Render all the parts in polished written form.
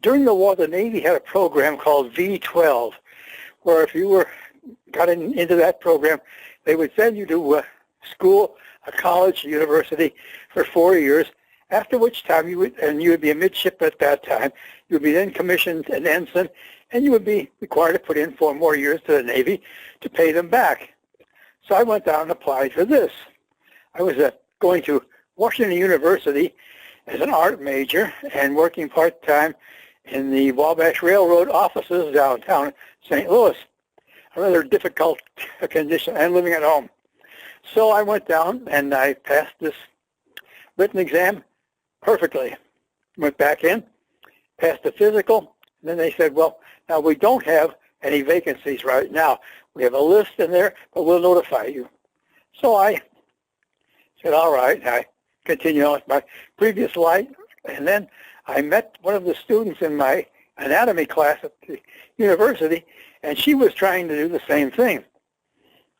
During the war, the Navy had a program called V12, where if you got into that program, they would send you to school, a college, a university for 4 years, after which time you would be a midshipman at that time. You would be then commissioned an ensign, and you would be required to put in 4 more years to the Navy to pay them back. So I went down and applied for this. I was going to Washington University as an art major and working part-time in the Wabash Railroad offices downtown St. Louis. A rather difficult condition, and living at home. So I went down and I passed this written exam perfectly. Went back in, passed the physical, and then they said, well, now we don't have any vacancies right now. We have a list in there, but we'll notify you. So I said, all right. I continued on with my previous life, and then I met one of the students in my anatomy class at the university, and she was trying to do the same thing.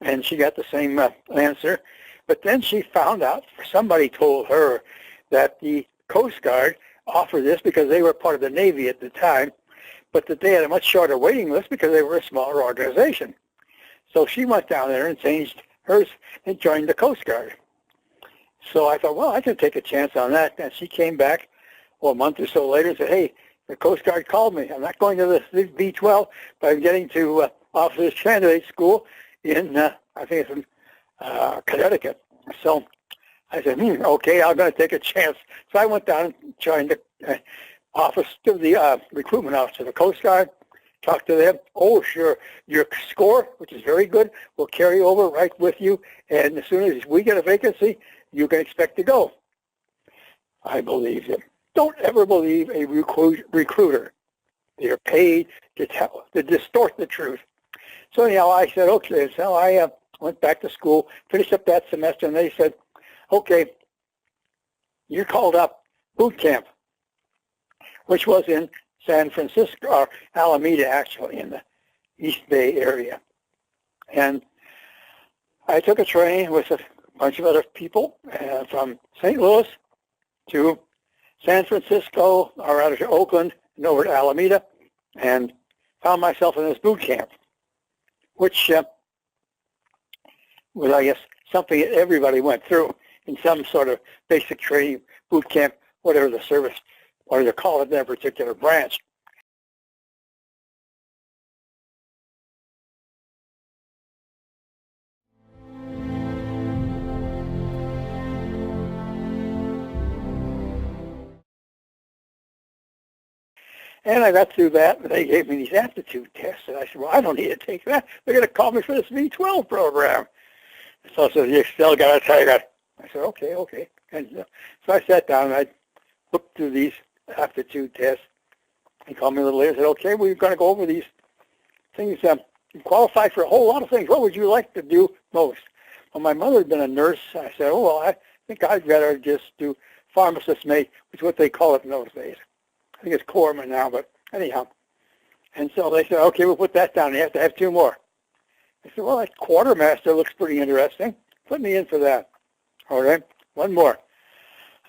And she got the same answer. But then she found out, somebody told her, that the Coast Guard offered this because they were part of the Navy at the time, but that they had a much shorter waiting list because they were a smaller organization. So she went down there and changed hers and joined the Coast Guard. So I thought, well, I can take a chance on that. And she came back a month or so later and said, hey, the Coast Guard called me. I'm not going to this V12, but I'm getting to Officers Candidate School in, I think it's in Connecticut. So I said, okay, I'm going to take a chance. So I went down and joined the office of the recruitment office of the Coast Guard, talked to them. Oh, sure, your score, which is very good, will carry over right with you. And as soon as we get a vacancy, you can expect to go. I believed him. Don't ever believe a recruiter. They are paid to distort the truth. So anyhow, I said, okay. So I went back to school, finished up that semester, and they said, okay, you're called up boot camp, which was in San Francisco, or Alameda, actually, in the East Bay area. And I took a train with a bunch of other people from St. Louis to San Francisco, or rather to Oakland, and over to Alameda, and found myself in this boot camp, which was, I guess, something that everybody went through in some sort of basic training, boot camp, whatever the service, or you call it, that particular branch. And I got through that, and they gave me these aptitude tests. And I said, well, I don't need to take that. They're going to call me for this V12 program. So I said, you still got to take it. I said, okay. And so I sat down, and I looked through these aptitude tests. He called me a little later and said, okay, we're going to go over these things. You qualify for a whole lot of things. What would you like to do most? Well, my mother had been a nurse. I said, oh, well, I think I'd rather just do pharmacist mate, which is what they call it in those days. I think it's corpsman now, but anyhow. And so they said, okay, we'll put that down. You have to have 2 more. I said, well, that quartermaster looks pretty interesting. Put me in for that. All right, 1 more.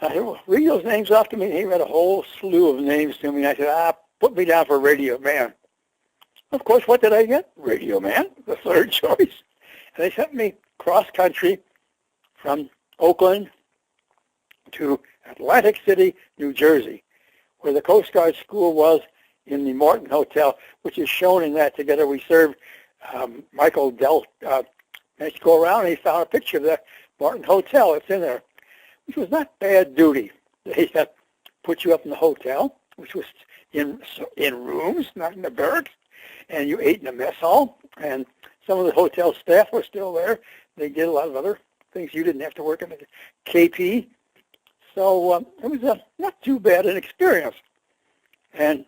I said, well, read those names off to me. He read a whole slew of names to me. And I said, put me down for radio man. Of course, what did I get? Radio man, the 3rd choice. And they sent me cross country from Oakland to Atlantic City, New Jersey, where the Coast Guard School was in the Morton Hotel, which is shown in that together. We served Michael Dell. As you go around, and he found a picture of the Morton Hotel. It's in there, which was not bad duty. They put you up in the hotel, which was in rooms, not in the barracks, and you ate in a mess hall. And some of the hotel staff were still there. They did a lot of other things. You didn't have to work in the KP. So it was not too bad an experience. And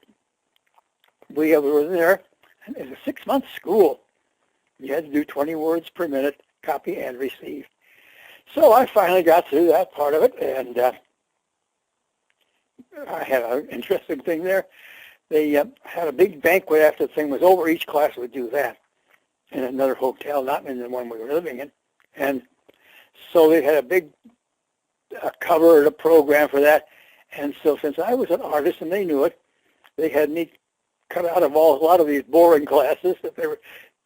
we were there, and it was a 6-month school. You had to do 20 words per minute, copy and receive. So I finally got through that part of it, and I had an interesting thing there. They had a big banquet after the thing was over. Each class would do that in another hotel, not in the one we were living in. And so they had a big cover, a program for that. And so since I was an artist and they knew it, they had me cut out of a lot of these boring classes that they were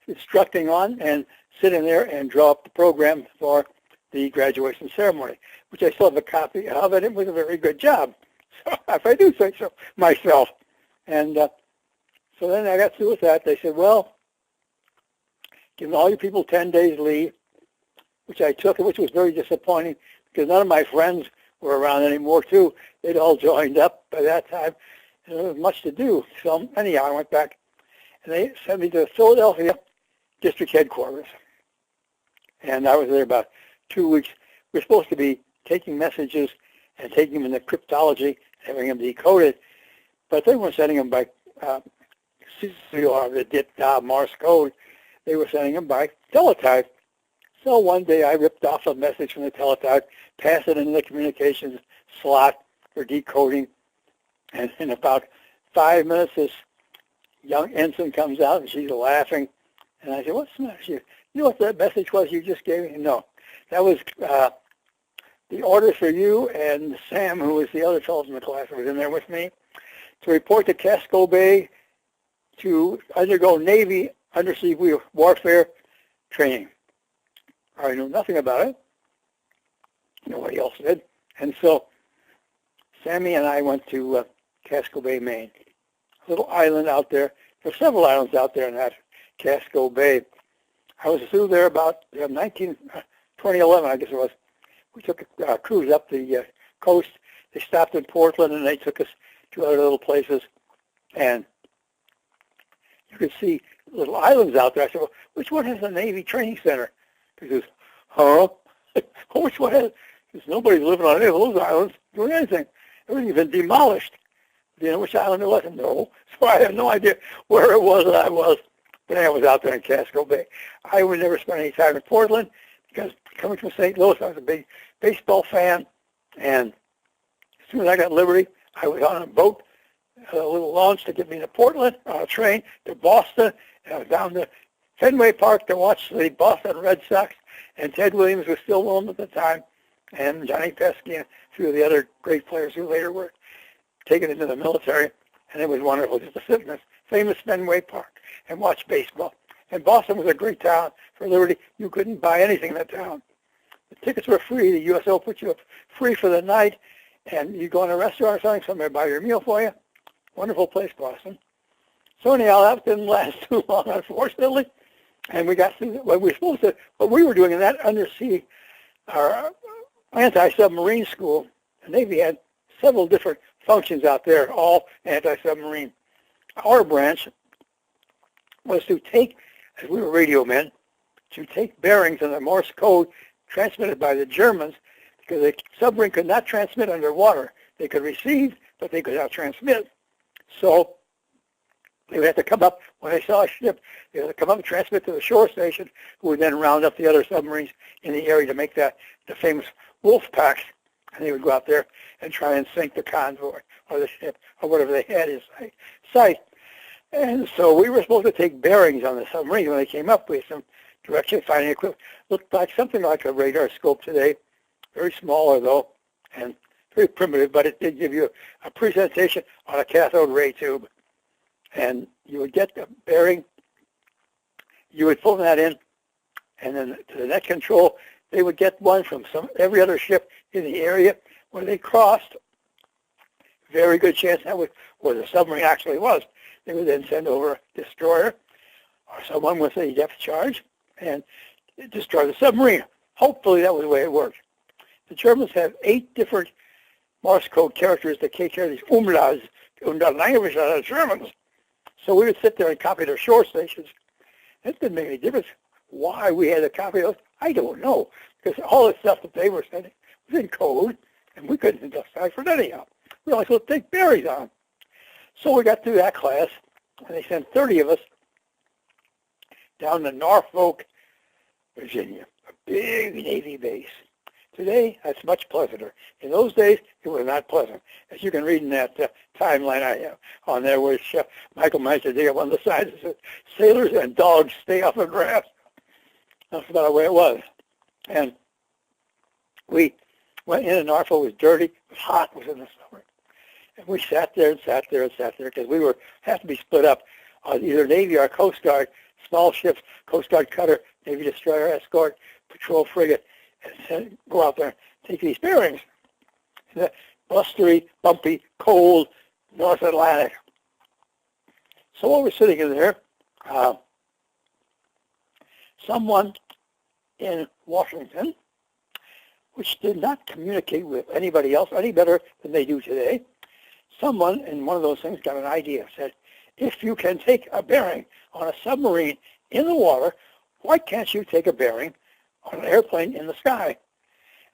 instructing on and sit in there and draw up the program for the graduation ceremony, which I still have a copy of, and it was a very good job. So if I do say so myself. And so then I got through with that. They said, well, give all your people 10 days leave, which I took, which was very disappointing because none of my friends were around anymore, too. They'd all joined up by that time, and there was much to do. So anyhow, I went back, and they sent me to Philadelphia district headquarters. And I was there about 2 weeks. We were supposed to be taking messages and taking them in the cryptology, having them decoded, but they weren't sending them by the DIP Morse code. They were sending them by teletype. So one day I ripped off a message from the teletype, passed it into the communications slot for decoding, and in about 5 minutes this young ensign comes out and she's laughing. And I said, what's the matter? She said, you know what that message was you just gave me? No, that was the orders for you and Sam, who was the other fellow in the class who was in there with me, to report to Casco Bay to undergo Navy undersea warfare training. I knew nothing about it. Nobody else did. And so Sammy and I went to Casco Bay, Maine, a little island out there. There are several islands out there in that Casco Bay. I was through there about 2011, I guess it was. We took a cruise up the coast. They stopped in Portland, and they took us to other little places. And you could see little islands out there. I said, well, which one has a Navy training center? He says, huh? Which one has? Because nobody's living on any of those islands doing anything. Everything's been demolished. Do you know which island it was? No. So I have no idea where it was that I was. But I was out there in Casco Bay. I would never spend any time in Portland because coming from St. Louis, I was a big baseball fan. And as soon as I got liberty, I was on a boat, a little launch to get me to Portland, on a train to Boston, and I was down to Fenway Park to watch the Boston Red Sox, and Ted Williams was still with them at the time, and Johnny Pesky and a few of the other great players who later were taken into the military, and it was wonderful just to sit in this famous Fenway Park and watch baseball. And Boston was a great town for Liberty. You couldn't buy anything in the town. The tickets were free. The USO put you up free for the night, and you go in a restaurant or something, somebody buy your meal for you. Wonderful place, Boston. So anyhow, that didn't last too long, unfortunately. And we got through what we were doing in that undersea, our anti-submarine school. The Navy had several different functions out there, all anti-submarine. Our branch was to take, as we were radio men, to take bearings in the Morse code transmitted by the Germans, because the submarine could not transmit underwater. They could receive, but they could not transmit. So they would have to come up, when they saw a ship, they would have to come up and transmit to the shore station, who would then round up the other submarines in the area to make that the famous wolf packs. And they would go out there and try and sink the convoy or the ship or whatever they had in sight. And so we were supposed to take bearings on the submarine. When they came up with some direction finding equipment. Looked like something like a radar scope today, very smaller though, and very primitive, but it did give you a presentation on a cathode ray tube. And you would get the bearing, you would pull that in, and then to the net control, they would get one from every other ship in the area where they crossed. Very good chance that was where the submarine actually was. They would then send over a destroyer or someone with a depth charge and destroy the submarine. Hopefully that was the way it worked. The Germans have 8 different Morse code characters that take care of these umlauts, language of the Germans. So we would sit there and copy their shore stations. It didn't make any difference why we had to copy those. I don't know, because all the stuff that they were sending was in code, and we couldn't decipher it anyhow. We only supposed to take bearings on. So we got through that class, and they sent 30 of us down to Norfolk, Virginia, a big Navy base. Today, that's much pleasanter. In those days, it was not pleasant. As you can read in that timeline I have on there, where Michael Meister did up on the side, it says, sailors and dogs stay off the grass. That's about the way it was. And we went in, and Norfolk was dirty, it was hot, it was in the summer. And we sat there and sat there and sat there because we had to be split up on either Navy or Coast Guard, small ships, Coast Guard cutter, Navy destroyer, escort, patrol frigate, and go out there and take these bearings. The blustery, bumpy, cold North Atlantic. So while we're sitting in there, someone in Washington, which did not communicate with anybody else any better than they do today, someone in one of those things got an idea, said, if you can take a bearing on a submarine in the water, why can't you take a bearing on an airplane in the sky?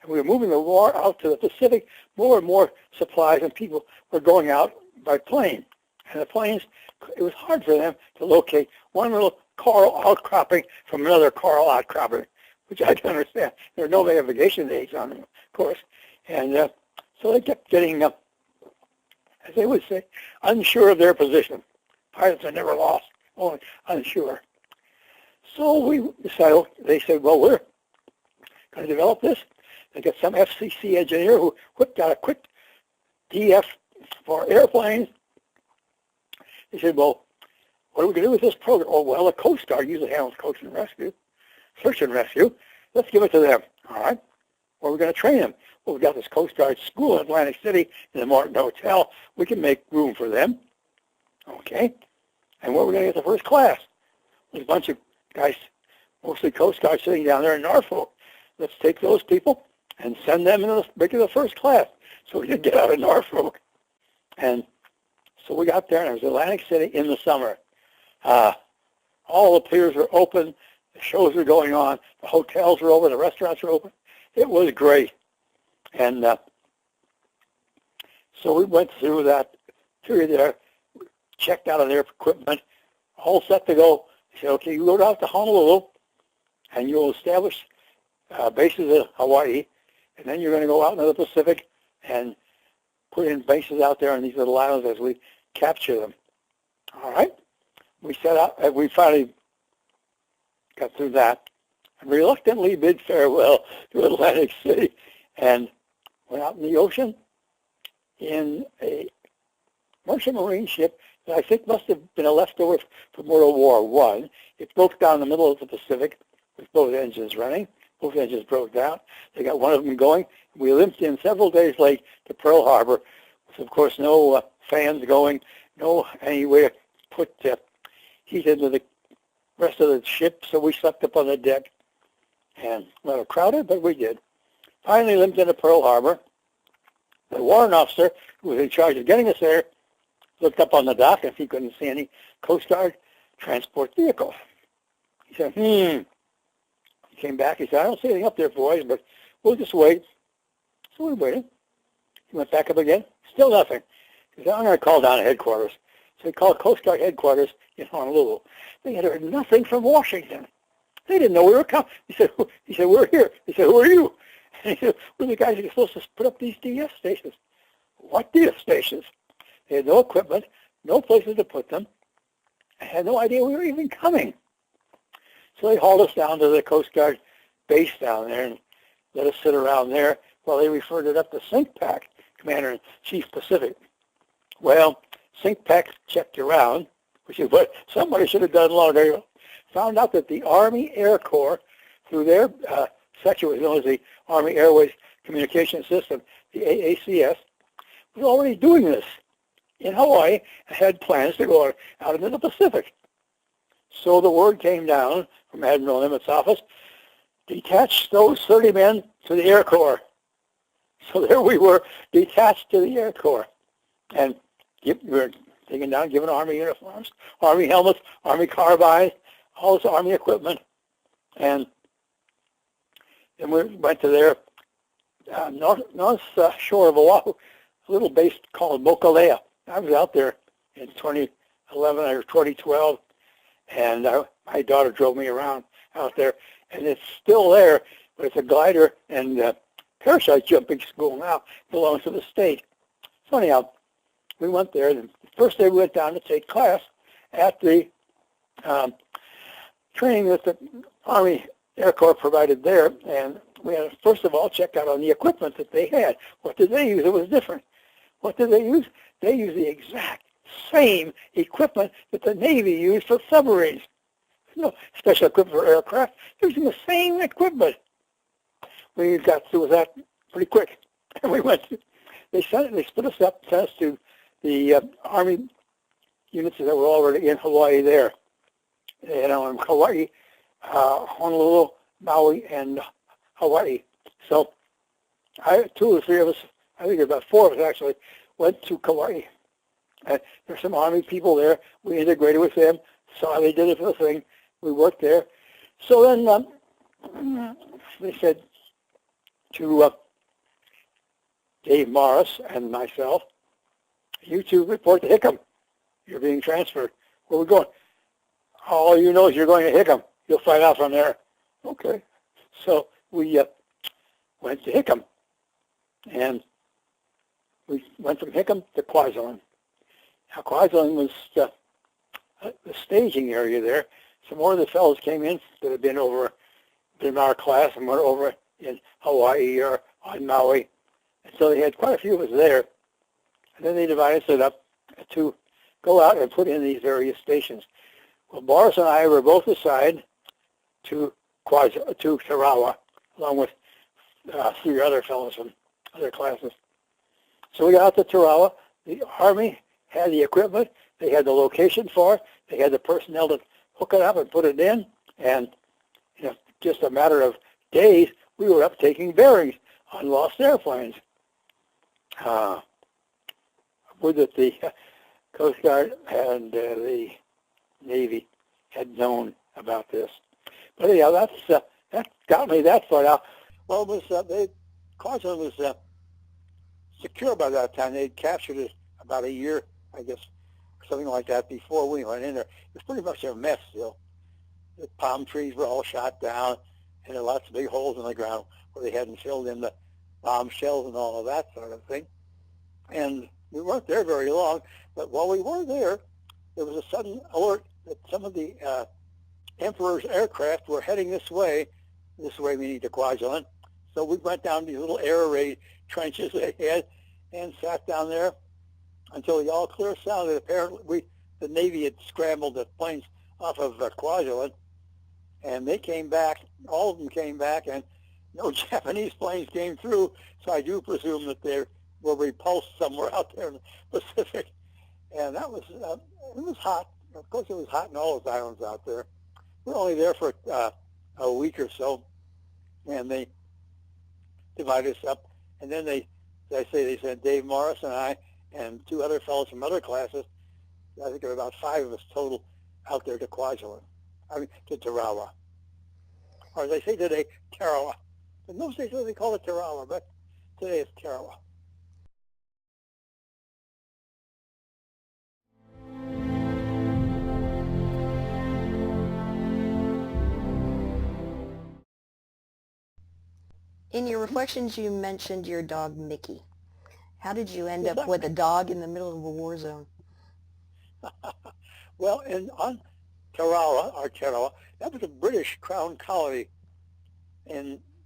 And we were moving the war out to the Pacific. More and more supplies and people were going out by plane. And the planes, it was hard for them to locate one little coral outcropping from another coral outcropping, which I don't understand. There are no navigation aids on them, of course. And so they kept getting, as they would say, unsure of their position. Pilots are never lost, only unsure. So we decided, they said, well, we're going to develop this. They got some FCC engineer who whipped out a quick DF for airplanes. They said, well, what are we going to do with this program? Oh, well, the Coast Guard usually handles search and rescue. Let's give it to them. All right. Where are we going to train them? Well, we've got this Coast Guard school in Atlantic City in the Martin Hotel. We can make room for them. Okay. And where are we going to get the first class? There's a bunch of guys, mostly Coast Guard, sitting down there in Norfolk. Let's take those people and send them into the first class so we can get out of Norfolk. And so we got there, and it was Atlantic City in the summer. All the piers were open. The shows were going on. The hotels were open. The restaurants were open. It was great. And so we went through that period there, checked out of their equipment, all set to go. They said, okay, you go down to Honolulu, and you'll establish bases in Hawaii, and then you're going to go out into the Pacific and put in bases out there on these little islands as we capture them. All right? We set out, and we finally got through that, and reluctantly bid farewell to Atlantic City, and went out in the ocean in a Merchant Marine ship that I think must have been a leftover from World War I. It broke down in the middle of the Pacific with both engines running. Both engines broke down. They got one of them going. We limped in several days late to Pearl Harbor with, of course, no fans going, no any way to put heat into the rest of the ship, so we slept up on the deck. And a little crowded, but we did. Finally limped into Pearl Harbor. The warrant officer, who was in charge of getting us there, looked up on the dock and he couldn't see any Coast Guard transport vehicle. He said, He came back. He said, I don't see anything up there, boys, but we'll just wait. So we waited. He went back up again. Still nothing. He said, I'm going to call down to headquarters. So he called Coast Guard headquarters in Honolulu. They had heard nothing from Washington. They didn't know we were coming. He said, we're here. He said, who are you? And he said, we're the guys who are supposed to put up these DF stations. What DF stations? They had no equipment, no places to put them. I had no idea we were even coming. So they hauled us down to the Coast Guard base down there and let us sit around there while they referred it up to CINCPAC, Commander-in-Chief Pacific. Well, CINCPAC checked around, which is what somebody should have done long ago. Found out that the Army Air Corps, through their section, was known as the Army Airways Communication System, the AACS, was already doing this in Hawaii and had plans to go out into the Pacific. So the word came down from Admiral Nimitz' office, detach those 30 men to the Air Corps. So there we were, detached to the Air Corps. And we were taken down, given Army uniforms, Army helmets, Army carbines, all this Army equipment. And then we went to their north shore of Oahu, a little base called Mokalea. I was out there in 2011 or 2012, and my daughter drove me around out there, and it's still there, but it's a glider and parachute jumping school now. It belongs to the state. So anyhow, we went there, and the first day we went down to take class at the training that the Army Air Corps provided there, and we had to, first of all, check out on the equipment that they had. What did they use? It was different. What did they use? they use the exact same equipment that the Navy used for submarines. No special equipment for aircraft. They're using the same equipment. We got through with that pretty quick. And we went to, they split us up, sent us to the Army units that were already in Hawaii there. You know, in Hawaii, Honolulu, Maui, and Hawaii. So two or three of us, I think about four of us actually, went to Kauai. There's some Army people there. We integrated with them, saw how they did it for the thing. We worked there. So then they said to Dave Morris and myself, you two report to Hickam. You're being transferred. Where are we going? All you know is you're going to Hickam. You'll find out from there. Okay. So we went to Hickam. And we went from Hickam to Kwajalein. Now, Kwajalein was the staging area there. Some more of the fellows came in that had been in our class and went over in Hawaii or on Maui. And so they had quite a few of us there. And then they divided us up to go out and put in these various stations. Well, Boris and I were both assigned to Tarawa, along with three other fellows from other classes. So we got out to Tarawa. The Army had the equipment. They had the location for it. They had the personnel to hook it up and put it in. And just a matter of days, we were up taking bearings on lost airplanes. Would that the Coast Guard and the Navy had known about this. But anyhow, that got me that far. Now, well, it was Kwajalein was secure by that time. They'd captured it about a year, I guess, or something like that before we went in there. It was pretty much a mess still. The palm trees were all shot down, and there were lots of big holes in the ground where they hadn't filled in the bomb shells and all of that sort of thing. And we weren't there very long, but while we were there, there was a sudden alert that some of the Emperor's aircraft were heading this way meaning to Kwajalein. So we went down these little air raid trenches they had and sat down there until the all-clear sounded. Apparently, the Navy had scrambled the planes off of Kwajalein, and they came back. All of them came back, and no Japanese planes came through, so I do presume that they were repulsed somewhere out there in the Pacific. And that was, it was hot. Of course, it was hot in all those islands out there. We were only there for a week or so, and they divided us up. And then they sent Dave Morris and I and two other fellows from other classes. I think there were about five of us total out there to Kwajalein, to Tarawa. Or as they say today, Tarawa. In those days they call it Tarawa, but today it's Tarawa. In your reflections, you mentioned your dog, Mickey. How did you end up with a dog in the middle of a war zone? Well, on Tarawa, that was a British crown colony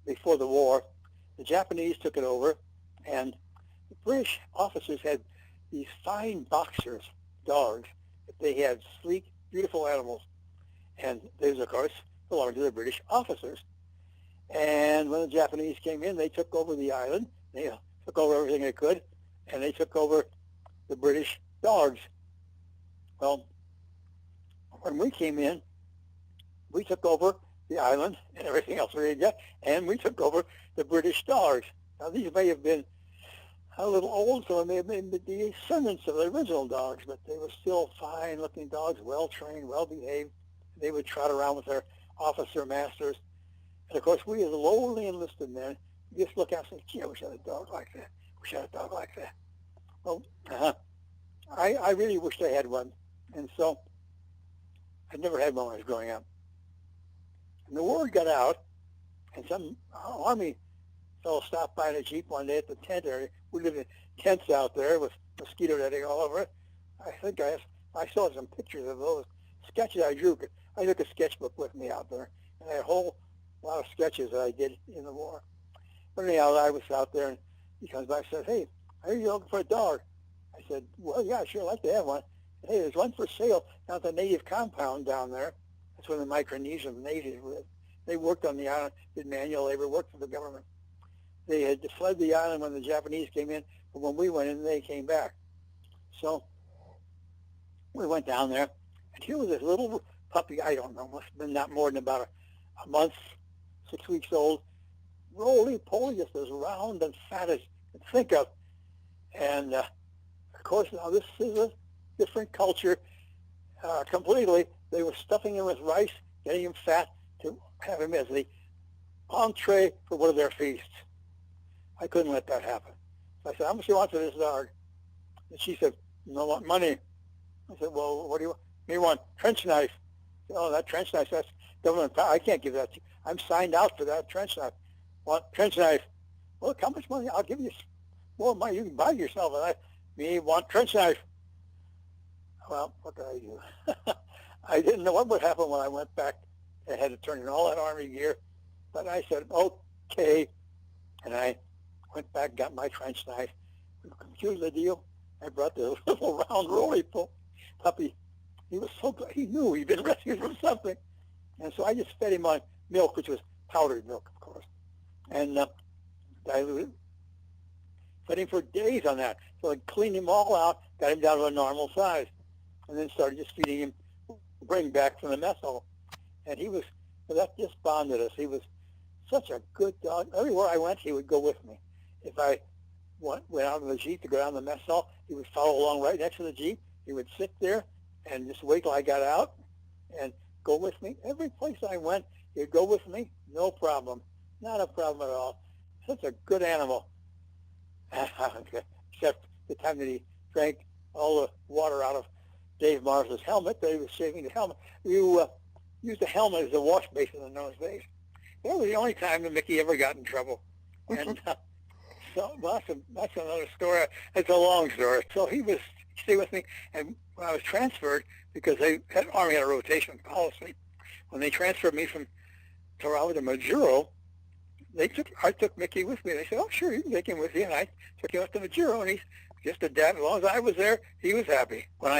before the war. The Japanese took it over, and the British officers had these fine boxers, dogs. They had sleek, beautiful animals, and those, of course, belonged to the British officers. And when the Japanese came in, they took over the island. They took over everything they could, and they took over the British dogs. Well, when we came in, we took over the island and everything else we had got, and we took over the British dogs. Now, these may have been a little old, so they may have been the descendants of the original dogs, but they were still fine-looking dogs, well-trained, well-behaved. They would trot around with their officer masters. And of course, we as lowly enlisted men just look out and say, gee, I wish I had a dog like that. Wish I had a dog like that. Well, I really wished I had one. And so I never had one when I was growing up. And the word got out, and some Army fellow stopped by in a Jeep one day at the tent area. We lived in tents out there with mosquito netting all over it. I think I saw some pictures of those sketches I drew. I took a sketchbook with me out there, and I had a whole lot of sketches that I did in the war. But anyhow, I was out there, and he comes by and says, hey, I hear you're looking for a dog. I said, well, yeah, I'd sure like to have one. Hey, there's one for sale down at the native compound down there. That's where the Micronesian natives lived. They worked on the island, did manual labor, worked for the government. They had fled the island when the Japanese came in, but when we went in, they came back. So we went down there, and here was this little puppy, I don't know, must have been not more than about a month, 6 weeks old, roly-poly, just as round and fat as you could think of. And, of course, now this is a different culture completely. They were stuffing him with rice, getting him fat to have him as the entree for one of their feasts. I couldn't let that happen. So I said, how much do you want for this dog? And she said, I want money. I said, well, what do you want? You want trench knife. Said, oh, that trench knife, that's government power. I can't give that to you. I'm signed out for that trench knife. Want trench knife? Look, how much money? I'll give you more money. You can buy yourself. And me want trench knife. Well, what did I do? I didn't know what would happen when I went back. I had to turn in all that Army gear. But I said, okay. And I went back, got my trench knife. Here's the deal. I brought the little round roly puppy. He was so good. He knew he'd been rescued from something. And so I just fed him on milk, which was powdered milk, of course, and diluted. Fed him for days on that. So I cleaned him all out, got him down to a normal size, and then started just feeding him, bring back from the mess hall. And he was, that just bonded us. He was such a good dog. Everywhere I went, he would go with me. If I went out in the Jeep to go down the mess hall, he would follow along right next to the Jeep. He would sit there and just wait till I got out and go with me. Every place I went, he'd go with me, no problem. Not a problem at all. Such a good animal. Except the time that he drank all the water out of Dave Mars's helmet, that he was shaving the helmet. You used the helmet as a wash basin in those days. That was the only time that Mickey ever got in trouble. And so that's another story. It's a long story. So he stayed with me, and when I was transferred, because Army had a rotation policy, when they transferred me from Tarawa to Majuro, I took Mickey with me. They said, oh, sure, you can take him with you. And I took him up to Majuro, and he's just a dad. As long as I was there, he was happy. When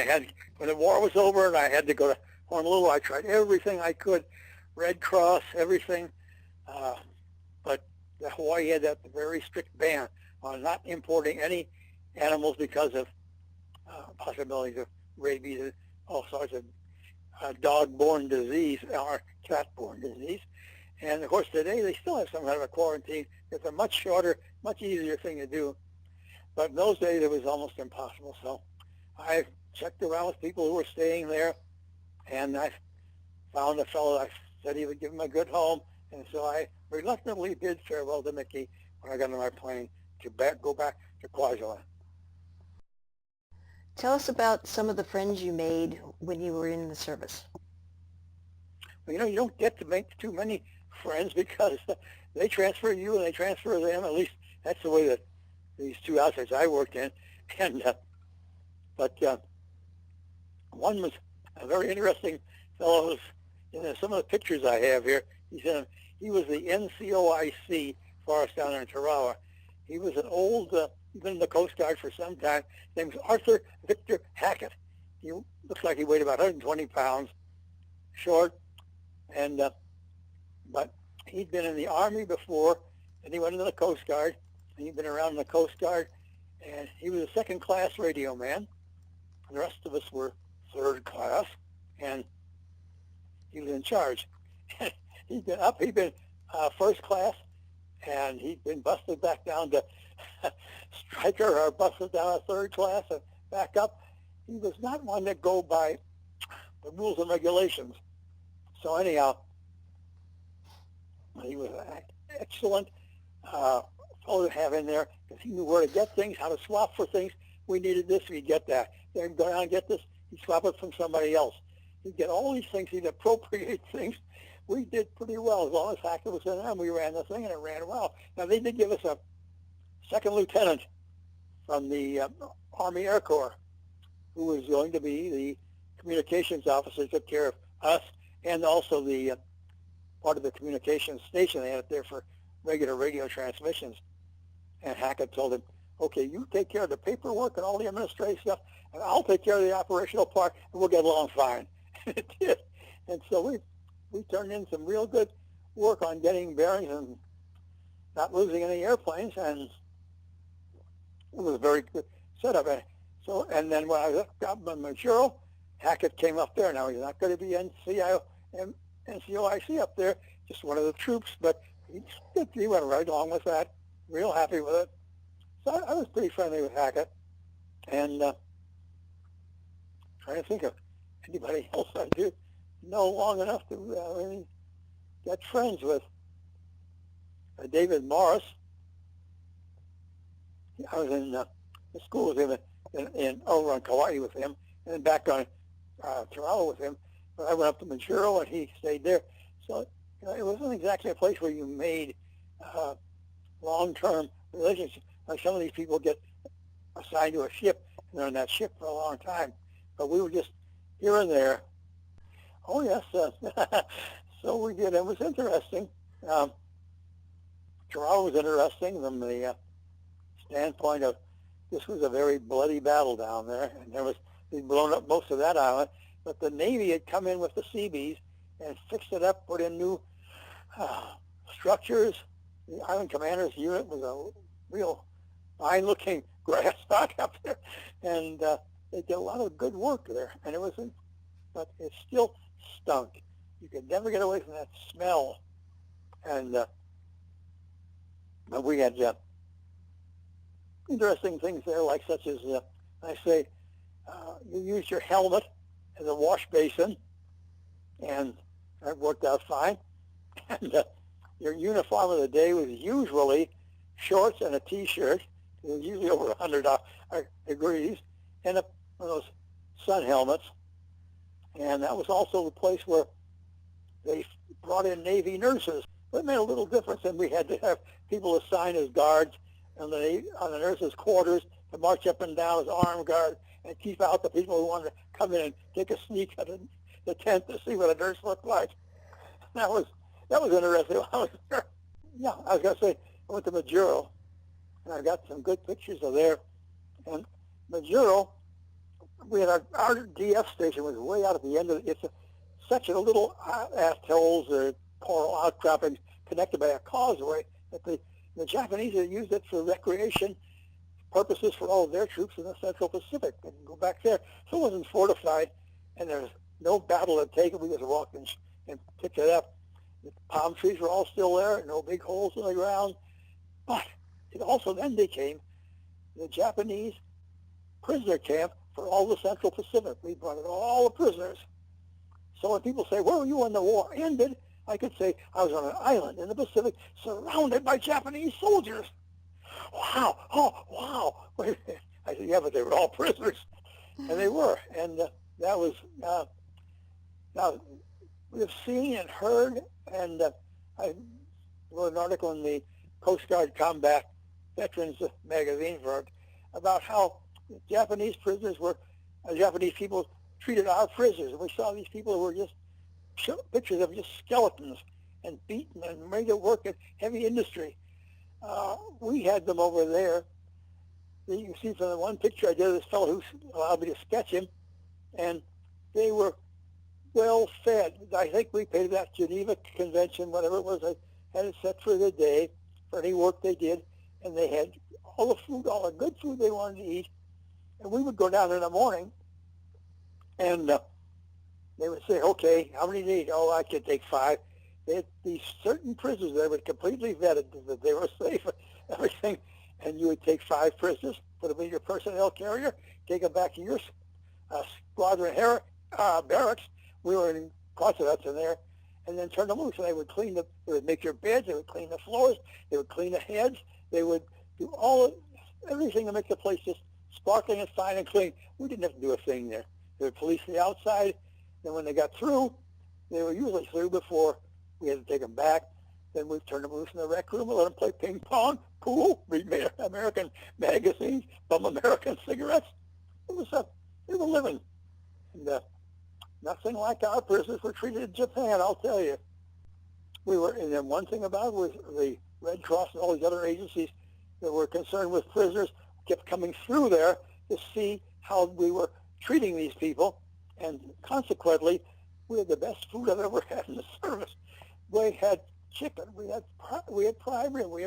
the war was over and I had to go to Honolulu, I tried everything I could, Red Cross, everything. But Hawaii had that very strict ban on not importing any animals because of possibilities of rabies and all sorts of dog-borne disease or cat-borne disease. And of course today they still have some kind of a quarantine. It's a much shorter, much easier thing to do. But in those days it was almost impossible. So I checked around with people who were staying there, and I found a fellow I said he would give him a good home. And so I reluctantly bid farewell to Mickey when I got on my plane to go back to Kwajalein. Tell us about some of the friends you made when you were in the service. Well, you don't get to make too many friends because they transfer you and they transfer them. At least that's the way that these two outfits I worked in. And but one was a very interesting fellow. Some of the pictures I have here, he was the NCOIC for us down there in Tarawa. He was an old, he's been in the Coast Guard for some time. His name was Arthur Victor Hackett. He looks like he weighed about 120 pounds, short, and but he'd been in the Army before, and he went into the Coast Guard, and he'd been around the Coast Guard, and he was a second-class radio man. The rest of us were third class, and he was in charge. He'd been first class, and he'd been busted back down to striker or busted down to third class and back up. He was not one to go by the rules and regulations. So anyhow, he was an excellent fellow to have in there because he knew where to get things, how to swap for things. We needed this, we'd get that. Then go down and get this, he'd swap it from somebody else. He'd get all these things, he'd appropriate things. We did pretty well. As long as Hackett was in there, we ran the thing, and it ran well. Now, they did give us a second lieutenant from the Army Air Corps who was going to be the communications officer, took care of us, and also the part of the communications station. They had it there for regular radio transmissions. And Hackett told him, okay, you take care of the paperwork and all the administrative stuff, and I'll take care of the operational part, and we'll get along fine. It did. And so we turned in some real good work on getting bearings and not losing any airplanes, and it was a very good setup. And then when I got my material, Hackett came up there. Now, he's not going to be NCOIC up there, just one of the troops, but he went right along with that, real happy with it. So I was pretty friendly with Hackett, and trying to think of anybody else I do know long enough to really get friends with. David Morris. I was in the school with him over on Kauai with him, and then back on Toronto with him. But I went up to Majuro, and he stayed there. So it wasn't exactly a place where you made long-term relationships. Like some of these people get assigned to a ship, and they're on that ship for a long time. But we were just here and there. Oh, yes. So we did. It was interesting. Toronto was interesting from the standpoint of this was a very bloody battle down there, and they'd blown up most of that island. But the Navy had come in with the Seabees and fixed it up, put in new structures. The Island Commander's unit was a real fine-looking grass stock up there, and they did a lot of good work there. And but it still stunk. You could never get away from that smell. And but we had interesting things there, like such as I say, you use your helmet as a wash basin, and that worked out fine. And your uniform of the day was usually shorts and a T-shirt. It was usually over 100 degrees, and one of those sun helmets. And that was also the place where they brought in Navy nurses. But it made a little difference, and we had to have people assigned as guards on the nurses' quarters to march up and down as armed guards and keep out the people who wanted to come in and take a sneak at the tent to see what a nurse looked like. That was interesting. Yeah, I was going to say, I went to Majuro, and I got some good pictures of there. And Majuro, we had our DF station was way out at the end of it. It's such a little atolls or coral outcroppings connected by a causeway that the Japanese had used it for recreation purposes for all of their troops in the Central Pacific. And go back there. So it wasn't fortified, and there was no battle to take it. We just walked and picked it up. The palm trees were all still there, no big holes in the ground. But it also then became the Japanese prisoner camp for all the Central Pacific. We brought in all the prisoners. So when people say, where were you when the war ended? I could say, I was on an island in the Pacific surrounded by Japanese soldiers. Wow, oh, wow. I said, yeah, but they were all prisoners. And they were. And that was, now, we've seen and heard, and I wrote an article in the Coast Guard Combat Veterans magazine about how Japanese prisoners Japanese people treated our prisoners. And we saw these people who were just pictures of just skeletons and beaten and made to work in heavy industry. We had them over there. You can see from the one picture I did of this fellow who allowed me to sketch him, and they were well fed. I think we paid that Geneva Convention, whatever it was, I had it set for the day for any work they did, and they had all the food, all the good food they wanted to eat. And we would go down in the morning, and they would say, okay, how many do you need? Oh, I could take 5. They had these certain prisoners that were completely vetted, that they were safe, everything, and you would take 5 prisoners, put them in your personnel carrier, take them back to your squadron barracks. We were in closets in there, and then turn them loose. And they would they would make your beds, they would clean the floors, they would clean the heads, they would do everything to make the place just sparkling and fine and clean. We didn't have to do a thing there. They would police the outside. Then when they got through, they were usually through before we had to take them back. Then we'd turn them loose in the rec room and let them play ping pong, pool, read American magazines, bum American cigarettes. They were living. And nothing like our prisoners were treated in Japan, I'll tell you. And then one thing about it was the Red Cross and all these other agencies that were concerned with prisoners kept coming through there to see how we were treating these people, and consequently, we had the best food I've ever had in the service. We had chicken, we had prime rib, we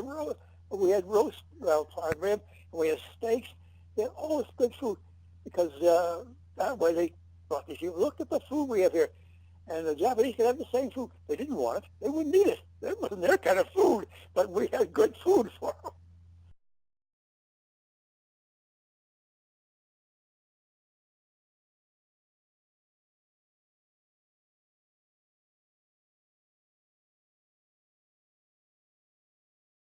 had roast prime rib, and we had steaks. They had all this good food because that way they thought, if you looked at the food we have here, and the Japanese could have the same food. They didn't want it. They wouldn't eat it. That wasn't their kind of food, but we had good food for them.